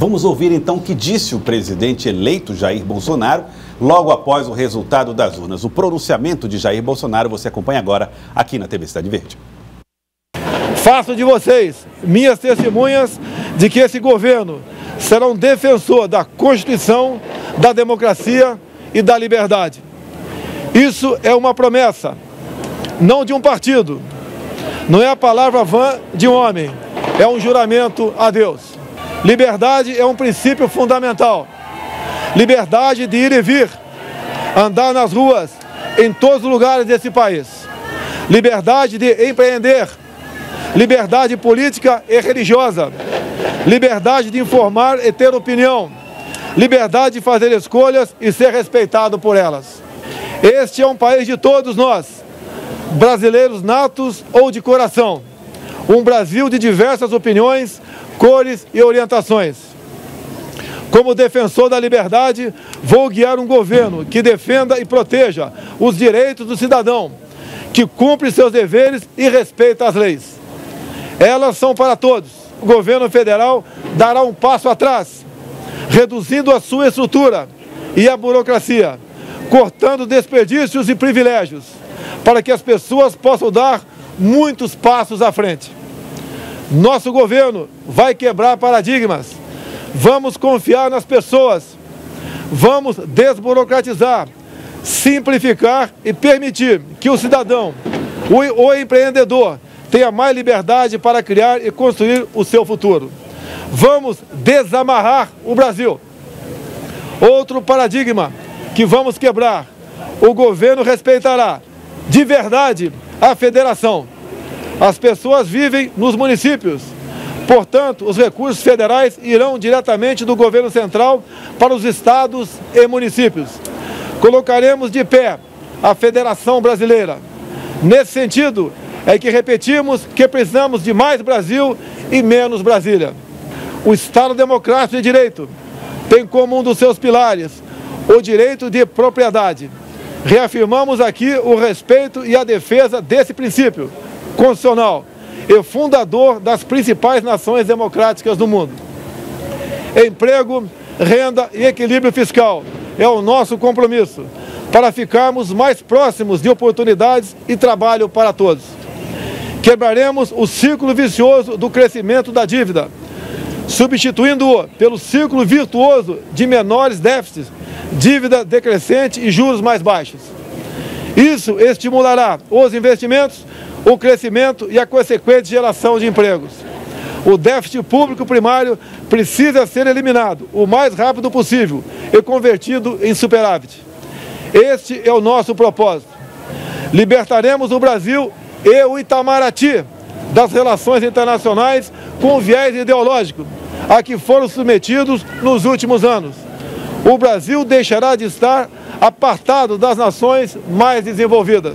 Vamos ouvir então o que disse o presidente eleito Jair Bolsonaro logo após o resultado das urnas. O pronunciamento de Jair Bolsonaro você acompanha agora aqui na TV Cidade Verde. Faço de vocês minhas testemunhas de que esse governo será um defensor da Constituição, da democracia e da liberdade. Isso é uma promessa, não de um partido, não é a palavra vã de um homem, é um juramento a Deus. Liberdade é um princípio fundamental. Liberdade de ir e vir, andar nas ruas, em todos os lugares desse país. Liberdade de empreender, liberdade política e religiosa, liberdade de informar e ter opinião, liberdade de fazer escolhas e ser respeitado por elas. Este é um país de todos nós, brasileiros natos ou de coração. Um Brasil de diversas opiniões, cores e orientações. Como defensor da liberdade, vou guiar um governo que defenda e proteja os direitos do cidadão, que cumpre seus deveres e respeita as leis. Elas são para todos. O governo federal dará um passo atrás, reduzindo a sua estrutura e a burocracia, cortando desperdícios e privilégios, para que as pessoas possam dar muitos passos à frente. Nosso governo vai quebrar paradigmas. Vamos confiar nas pessoas. Vamos desburocratizar, simplificar e permitir que o cidadão, o empreendedor, tenha mais liberdade para criar e construir o seu futuro. Vamos desamarrar o Brasil. Outro paradigma que vamos quebrar. O governo respeitará de verdade a federação. As pessoas vivem nos municípios. Portanto, os recursos federais irão diretamente do governo central para os estados e municípios. Colocaremos de pé a Federação Brasileira. Nesse sentido, é que repetimos que precisamos de mais Brasil e menos Brasília. O Estado Democrático de Direito tem como um dos seus pilares o direito de propriedade. Reafirmamos aqui o respeito e a defesa desse princípio constitucional e fundador das principais nações democráticas do mundo. Emprego, renda e equilíbrio fiscal é o nosso compromisso para ficarmos mais próximos de oportunidades e trabalho para todos. Quebraremos o ciclo vicioso do crescimento da dívida, substituindo-o pelo ciclo virtuoso de menores déficits, dívida decrescente e juros mais baixos. Isso estimulará os investimentos, o crescimento e a consequente geração de empregos. O déficit público primário precisa ser eliminado o mais rápido possível e convertido em superávit. Este é o nosso propósito. Libertaremos o Brasil e o Itamaraty das relações internacionais com viés ideológico a que foram submetidos nos últimos anos. O Brasil deixará de estar apartado das nações mais desenvolvidas.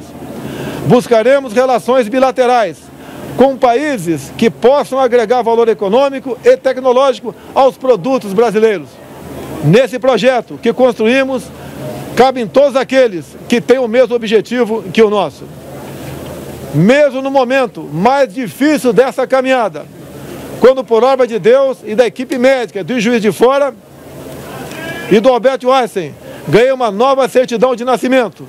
Buscaremos relações bilaterais com países que possam agregar valor econômico e tecnológico aos produtos brasileiros. Nesse projeto que construímos, cabem todos aqueles que têm o mesmo objetivo que o nosso. Mesmo no momento mais difícil dessa caminhada, quando por obra de Deus e da equipe médica do Juiz de Fora e do Albert Einstein ganhei uma nova certidão de nascimento,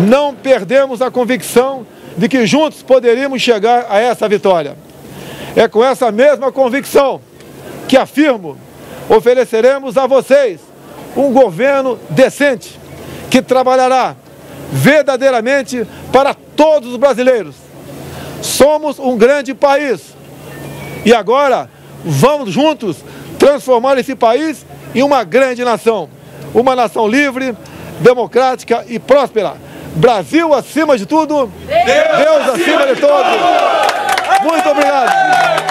não perdemos a convicção de que juntos poderíamos chegar a essa vitória. É com essa mesma convicção que afirmo, ofereceremos a vocês um governo decente, que trabalhará verdadeiramente para todos os brasileiros. Somos um grande país e agora vamos juntos transformar esse país em uma grande nação. Uma nação livre, democrática e próspera. Brasil acima de tudo, Deus acima de todos. Muito obrigado.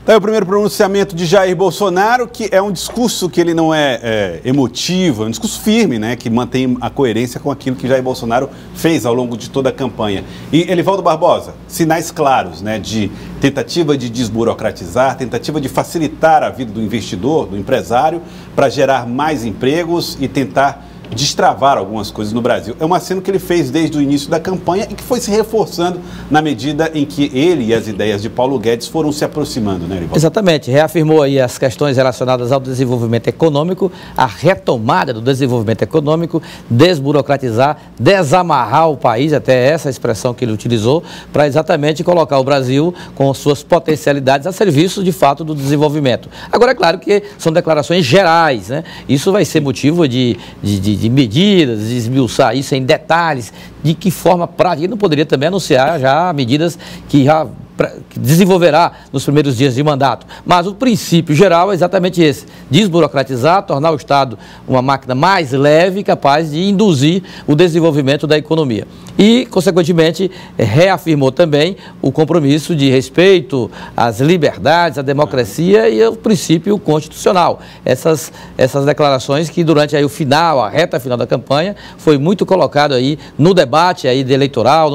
É o primeiro pronunciamento de Jair Bolsonaro, que é um discurso que ele não é emotivo, é um discurso firme, né, que mantém a coerência com aquilo que Jair Bolsonaro fez ao longo de toda a campanha. E Elivaldo Barbosa, sinais claros, né, de tentativa de desburocratizar, tentativa de facilitar a vida do investidor, do empresário, para gerar mais empregos e tentar destravar algumas coisas no Brasil. É um aceno que ele fez desde o início da campanha e que foi se reforçando na medida em que ele e as ideias de Paulo Guedes foram se aproximando, né, Erivaldo? Exatamente, reafirmou aí as questões relacionadas ao desenvolvimento econômico, a retomada do desenvolvimento econômico, desburocratizar, desamarrar o país, até essa expressão que ele utilizou, para exatamente colocar o Brasil com suas potencialidades a serviço, de fato, do desenvolvimento. Agora, é claro que são declarações gerais, né? Isso vai ser motivo de medidas, de esmiuçar isso em detalhes, de que forma prática. Ele não poderia também anunciar já medidas que já desenvolverá nos primeiros dias de mandato. Mas o princípio geral é exatamente esse: desburocratizar, tornar o Estado uma máquina mais leve, capaz de induzir o desenvolvimento da economia. E, consequentemente, reafirmou também o compromisso de respeito às liberdades, à democracia e ao princípio constitucional. Essas declarações que durante aí o final, a reta final da campanha, foi muito colocado aí no debate aí eleitoral,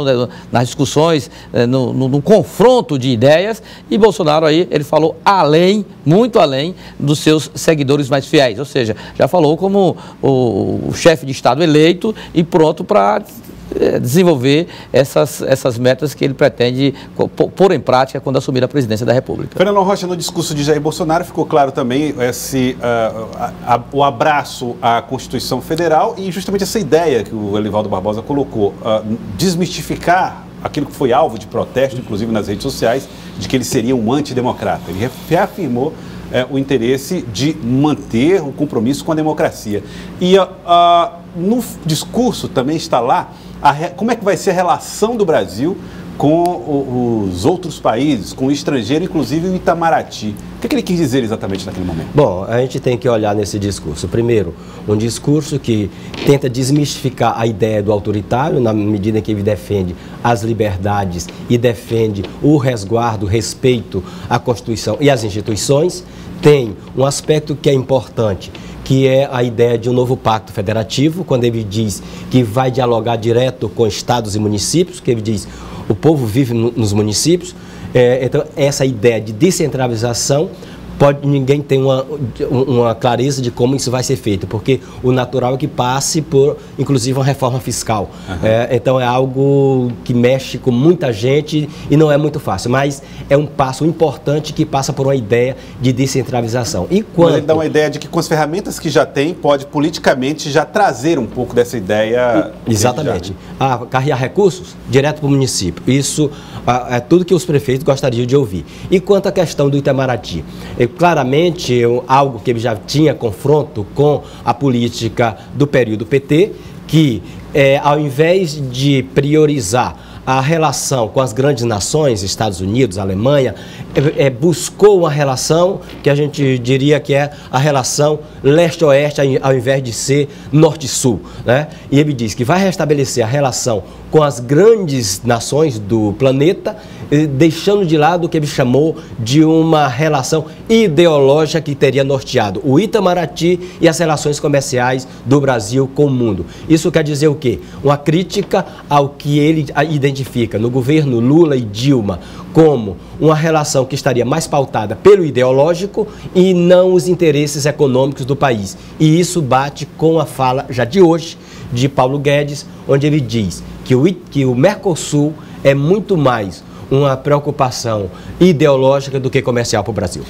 nas discussões, no confronto de ideias, e Bolsonaro aí, ele falou além, muito além dos seus seguidores mais fiéis, ou seja, já falou como o chefe de Estado eleito e pronto para desenvolver essas metas que ele pretende pôr em prática quando assumir a presidência da República. Fernando Rocha, no discurso de Jair Bolsonaro ficou claro também o abraço à Constituição Federal e justamente essa ideia que o Elivaldo Barbosa colocou, desmistificar aquilo que foi alvo de protesto, inclusive nas redes sociais, de que ele seria um antidemocrata. Ele reafirmou o interesse de manter o compromisso com a democracia. E no discurso também está lá como é que vai ser a relação do Brasil com os outros países, com o estrangeiro, inclusive o Itamaraty. O que ele quis dizer exatamente naquele momento? Bom, a gente tem que olhar nesse discurso. Primeiro, um discurso que tenta desmistificar a ideia do autoritário, na medida em que ele defende as liberdades e defende o resguardo, o respeito à Constituição e às instituições. Tem um aspecto que é importante, que é a ideia de um novo pacto federativo, quando ele diz que vai dialogar direto com estados e municípios, que ele diz o povo vive nos municípios. Então, essa ideia de descentralização, ninguém tem uma clareza de como isso vai ser feito, porque o natural é que passe por, inclusive, uma reforma fiscal. Uhum. Então, é algo que mexe com muita gente e não é muito fácil, mas é um passo importante que passa por uma ideia de descentralização. E quando ele dá uma ideia de que com as ferramentas que já tem, pode politicamente já trazer um pouco dessa ideia. Exatamente. Carregar recursos direto para o município. Isso é tudo que os prefeitos gostariam de ouvir. E quanto à questão do Itamaraty, claramente algo que ele já tinha confronto com a política do período PT, que ao invés de priorizar a relação com as grandes nações, Estados Unidos, Alemanha, buscou uma relação que a gente diria que é a relação leste-oeste, ao invés de ser norte-sul, né? E ele diz que vai restabelecer a relação com as grandes nações do planeta, deixando de lado o que ele chamou de uma relação ideológica que teria norteado o Itamaraty e as relações comerciais do Brasil com o mundo. Isso quer dizer o quê? Uma crítica ao que ele identifica no governo Lula e Dilma como uma relação que estaria mais pautada pelo ideológico e não os interesses econômicos do país. E isso bate com a fala já de hoje de Paulo Guedes, onde ele diz que o Mercosul é muito mais uma preocupação ideológica do que comercial para o Brasil.